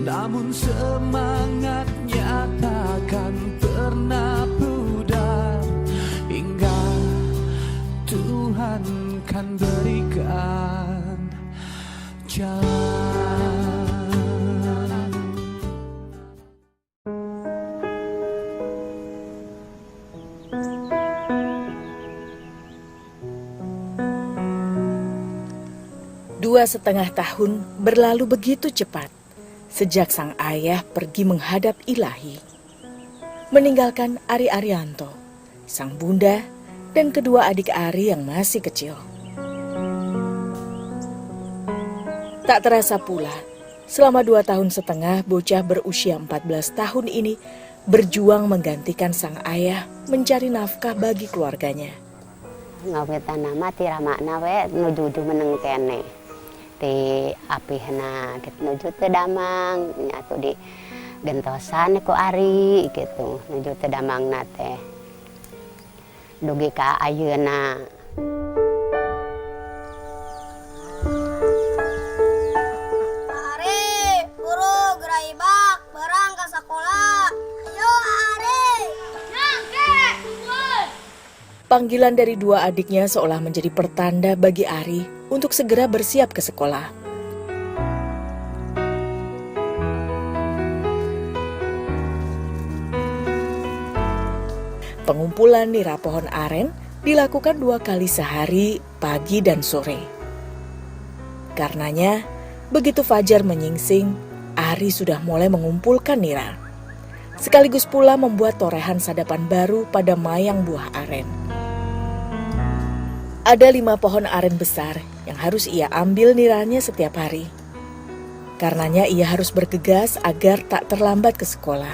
namun semangatnya takkan pernah pudar hingga Tuhan kan berikan jalan. Dua setengah tahun berlalu begitu cepat sejak sang ayah pergi menghadap Ilahi, meninggalkan Ari Arianto, sang bunda, dan kedua adik Ari yang masih kecil. Tak terasa pula, selama 2 tahun setengah bocah berusia 14 tahun ini berjuang menggantikan sang ayah mencari nafkah bagi keluarganya. Ngawetan nama tiramakna we nuju meneng kene. Ti apihna gitu nuju teu damang nyatu di gentosan ku Ari gitu nuju teu damangna teh dugi ka ayeuna. Ari guru gerai bak barang ka sakola. Ayo Ari nyangke tungguin. Panggilan dari dua adiknya seolah menjadi pertanda bagi Ari untuk segera bersiap ke sekolah. Pengumpulan nira pohon aren dilakukan 2 kali sehari, pagi dan sore. Karenanya, begitu fajar menyingsing, Ari sudah mulai mengumpulkan nira. Sekaligus pula membuat torehan sadapan baru pada mayang buah aren. Ada 5 pohon aren besar yang harus ia ambil niranya setiap hari. Karenanya ia harus bergegas agar tak terlambat ke sekolah.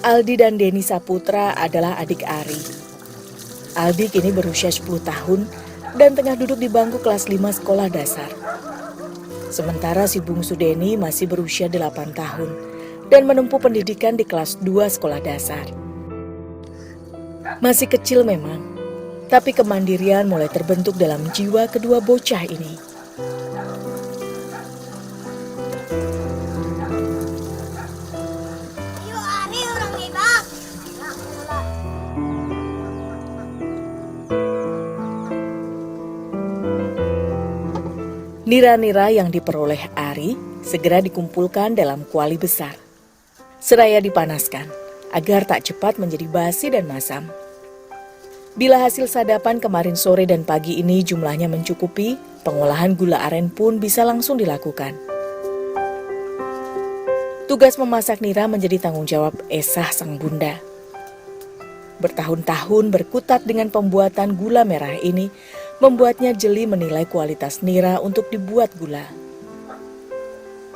Aldi dan Deni Saputra adalah adik Ari. Aldi kini berusia 10 tahun dan tengah duduk di bangku kelas 5 sekolah dasar. Sementara si bungsu Deni masih berusia 8 tahun dan menempuh pendidikan di kelas 2 sekolah dasar. Masih kecil memang, tapi kemandirian mulai terbentuk dalam jiwa kedua bocah ini. Ayo Ari urang ibak. Nira-nira yang diperoleh Ari segera dikumpulkan dalam kuali besar. Seraya dipanaskan agar tak cepat menjadi basi dan masam. Bila hasil sadapan kemarin sore dan pagi ini jumlahnya mencukupi, pengolahan gula aren pun bisa langsung dilakukan. Tugas memasak nira menjadi tanggung jawab Esah sang bunda. Bertahun-tahun berkutat dengan pembuatan gula merah ini, membuatnya jeli menilai kualitas nira untuk dibuat gula.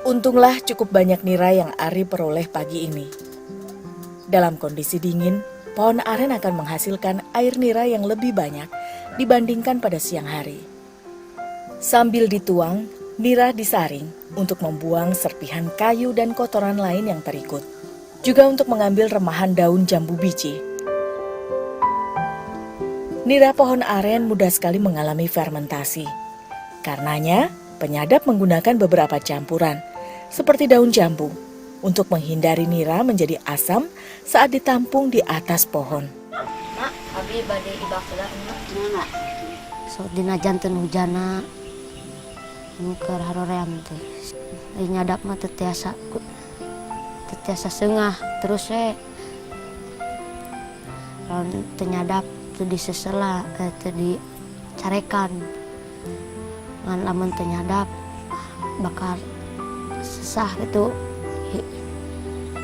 Untunglah cukup banyak nira yang Ari peroleh pagi ini. Dalam kondisi dingin, pohon aren akan menghasilkan air nira yang lebih banyak dibandingkan pada siang hari. Sambil dituang, nira disaring untuk membuang serpihan kayu dan kotoran lain yang terikut. Juga untuk mengambil remahan daun jambu biji. Nira pohon aren mudah sekali mengalami fermentasi. Karenanya, penyadap menggunakan beberapa campuran, seperti daun jambu, untuk menghindari nira menjadi asam saat ditampung di atas pohon. Mak, abi bade ibak heula Nya sok dina janten hujana nu keur haroream teh. Ai nyadap mah teu tiasa seungah terus lawan teu nyadap teu disesela teu dicarekan. Ngan lamun teu nyadap bakal sesah gitu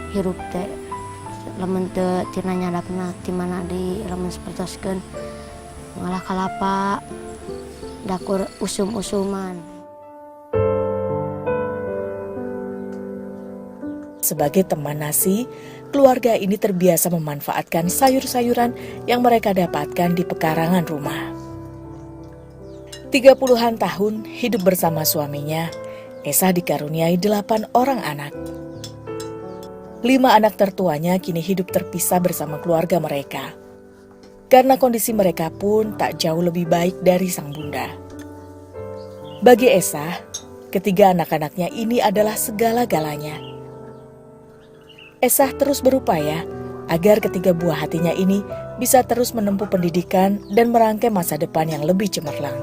hirup teh. Lamun teu tina nyadapna ti mana di lamun sapertoskeun ngalah kalapa dakur usum-usuman. Sebagai teman nasi, keluarga ini terbiasa memanfaatkan sayur-sayuran yang mereka dapatkan di pekarangan rumah. 30-an tahun hidup bersama suaminya, Esah dikaruniai 8 orang anak. 5 anak tertuanya kini hidup terpisah bersama keluarga mereka. Karena kondisi mereka pun tak jauh lebih baik dari sang bunda. Bagi Esah, Ketiga anak-anaknya ini adalah segala-galanya. Esah terus berupaya agar ketiga buah hatinya ini bisa terus menempuh pendidikan dan merangkai masa depan yang lebih cemerlang.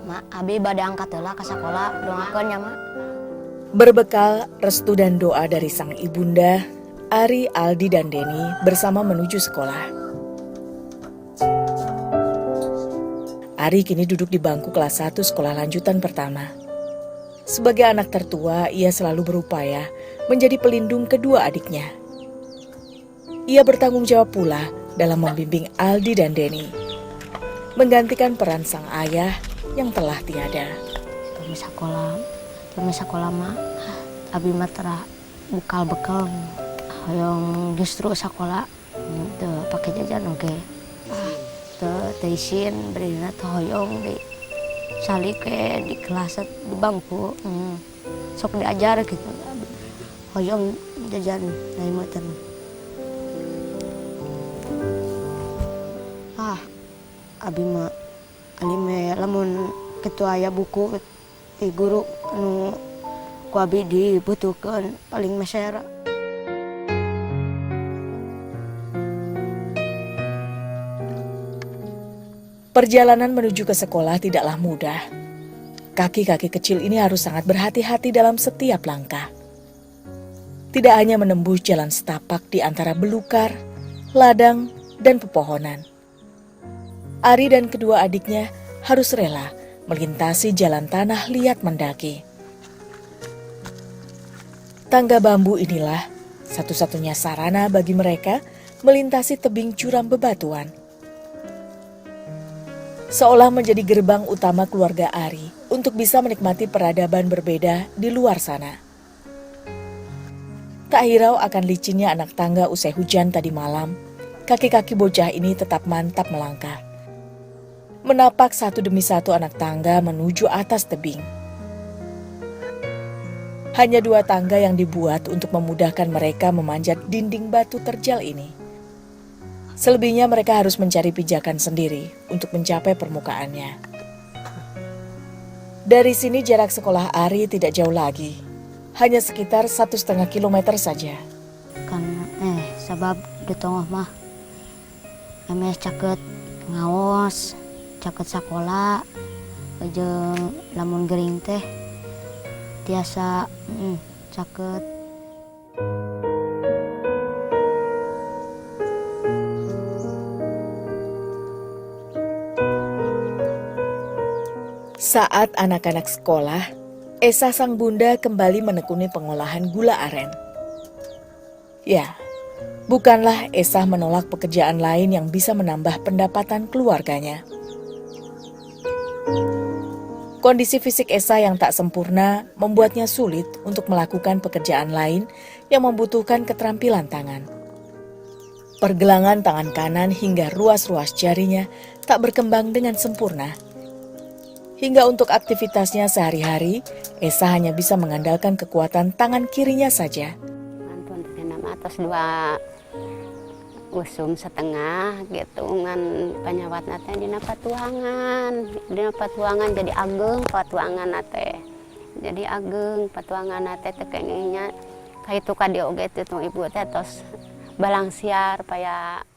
Mak, abi bade angkat heula ke sekolah, doakeun nya, Mak. Berbekal restu dan doa dari sang ibunda, Ari, Aldi, dan Deni bersama menuju sekolah. Ari kini duduk di bangku kelas 1 sekolah lanjutan pertama. Sebagai anak tertua, ia selalu berupaya menjadi pelindung kedua adiknya. Ia bertanggung jawab pula dalam membimbing Aldi dan Deni, menggantikan peran sang ayah yang telah tiada. Kami sekolah mah, abi mah tara bekal hoyong justru sekolah teu pake jajan oge. Teu isin berina teu hoyong di salik ke di kelas di bangku. Sok diajar gitu. Hoyong jajan dari motor. Abi mah alime lamun ketua aya buku di guru anu ku abi dibutuhkeun paling mesera. Perjalanan menuju ke sekolah tidaklah mudah. Kaki-kaki kecil ini harus sangat berhati-hati dalam setiap langkah. Tidak hanya menembus jalan setapak di antara belukar, ladang, dan pepohonan. Ari dan kedua adiknya harus rela melintasi jalan tanah liat mendaki. Tangga bambu inilah satu-satunya sarana bagi mereka melintasi tebing curam bebatuan. Seolah menjadi gerbang utama keluarga Ari untuk bisa menikmati peradaban berbeda di luar sana. Tak hirau akan licinnya anak tangga usai hujan tadi malam, kaki-kaki bocah ini tetap mantap melangkah. Menapak satu demi satu anak tangga menuju atas tebing. Hanya 2 tangga yang dibuat untuk memudahkan mereka memanjat dinding batu terjal ini. Selebihnya mereka harus mencari pijakan sendiri untuk mencapai permukaannya. Dari sini jarak sekolah Ari tidak jauh lagi, hanya sekitar 1,5 kilometer saja. Kan sabab di tengah mah eme caket ngaos, caket sekolah, jeung lamun gering teh tiasa caket. Saat anak-anak sekolah, Esa sang bunda kembali menekuni pengolahan gula aren. Ya, bukanlah Esa menolak pekerjaan lain yang bisa menambah pendapatan keluarganya. Kondisi fisik Esa yang tak sempurna membuatnya sulit untuk melakukan pekerjaan lain yang membutuhkan keterampilan tangan. Pergelangan tangan kanan hingga ruas-ruas jarinya tak berkembang dengan sempurna. Hingga untuk aktivitasnya sehari-hari, Esa hanya bisa mengandalkan kekuatan tangan kirinya saja. Mantun nama atas 2 usum setengah gitu ngan penyawat nate dina patuangan jadi ageng patuangan nate. Jadi ageng patuangan nate teh kengingnya kaitu ka dieu oge teh ibu teh tos balang siar paya.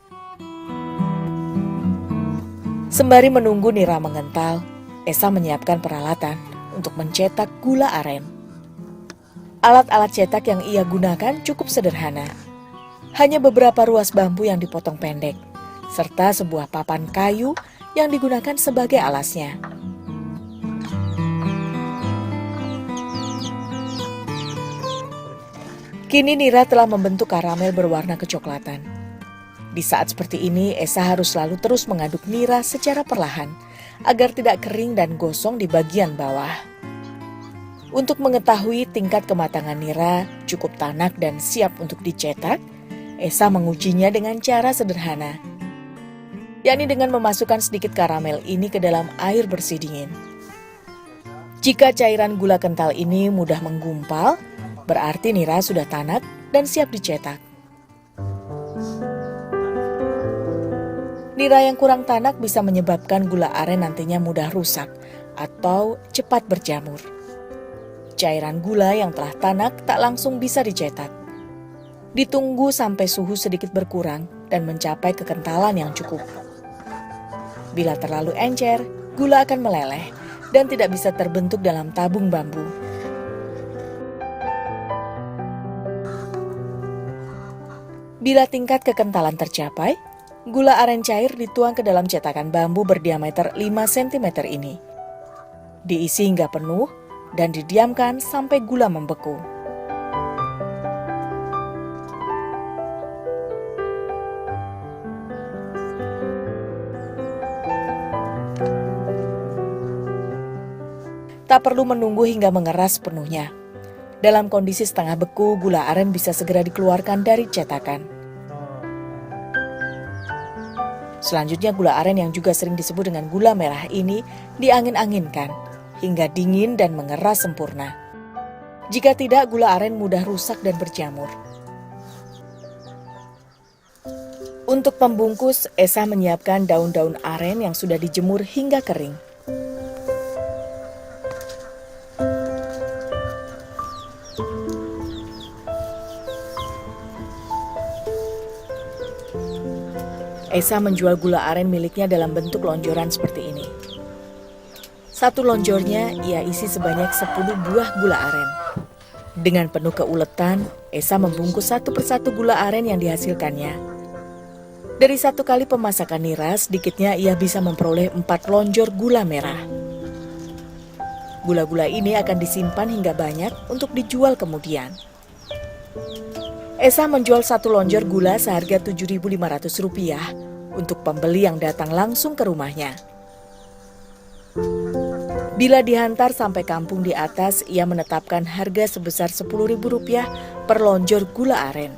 Sembari menunggu nira mengental, Esa menyiapkan peralatan untuk mencetak gula aren. Alat-alat cetak yang ia gunakan cukup sederhana. Hanya beberapa ruas bambu yang dipotong pendek, serta sebuah papan kayu yang digunakan sebagai alasnya. Kini nira telah membentuk karamel berwarna kecoklatan. Di saat seperti ini, Esa harus selalu terus mengaduk nira secara perlahan, agar tidak kering dan gosong di bagian bawah. Untuk mengetahui tingkat kematangan nira cukup tanak dan siap untuk dicetak, Esa mengujinya dengan cara sederhana, yakni dengan memasukkan sedikit karamel ini ke dalam air bersih dingin. Jika cairan gula kental ini mudah menggumpal, berarti nira sudah tanak dan siap dicetak. Nira yang kurang tanak bisa menyebabkan gula aren nantinya mudah rusak atau cepat berjamur. Cairan gula yang telah tanak tak langsung bisa dicetak. Ditunggu sampai suhu sedikit berkurang dan mencapai kekentalan yang cukup. Bila terlalu encer, gula akan meleleh dan tidak bisa terbentuk dalam tabung bambu. Bila tingkat kekentalan tercapai, gula aren cair dituang ke dalam cetakan bambu berdiameter 5 cm ini. Diisi hingga penuh dan didiamkan sampai gula membeku. Tak perlu menunggu hingga mengeras penuhnya. Dalam kondisi setengah beku, gula aren bisa segera dikeluarkan dari cetakan. Selanjutnya gula aren yang juga sering disebut dengan gula merah ini diangin-anginkan hingga dingin dan mengeras sempurna. Jika tidak, gula aren mudah rusak dan berjamur. Untuk pembungkus, Esa menyiapkan daun-daun aren yang sudah dijemur hingga kering. Esa menjual gula aren miliknya dalam bentuk lonjoran seperti ini. Satu lonjornya ia isi sebanyak 10 buah gula aren. Dengan penuh keuletan, Esa membungkus satu persatu gula aren yang dihasilkannya. Dari satu kali pemasakan nira, sedikitnya ia bisa memperoleh 4 lonjor gula merah. Gula-gula ini akan disimpan hingga banyak untuk dijual kemudian. Esa menjual satu lonjor gula seharga Rp7.500 untuk pembeli yang datang langsung ke rumahnya. Bila dihantar sampai kampung di atas, ia menetapkan harga sebesar Rp10.000 per lonjor gula aren.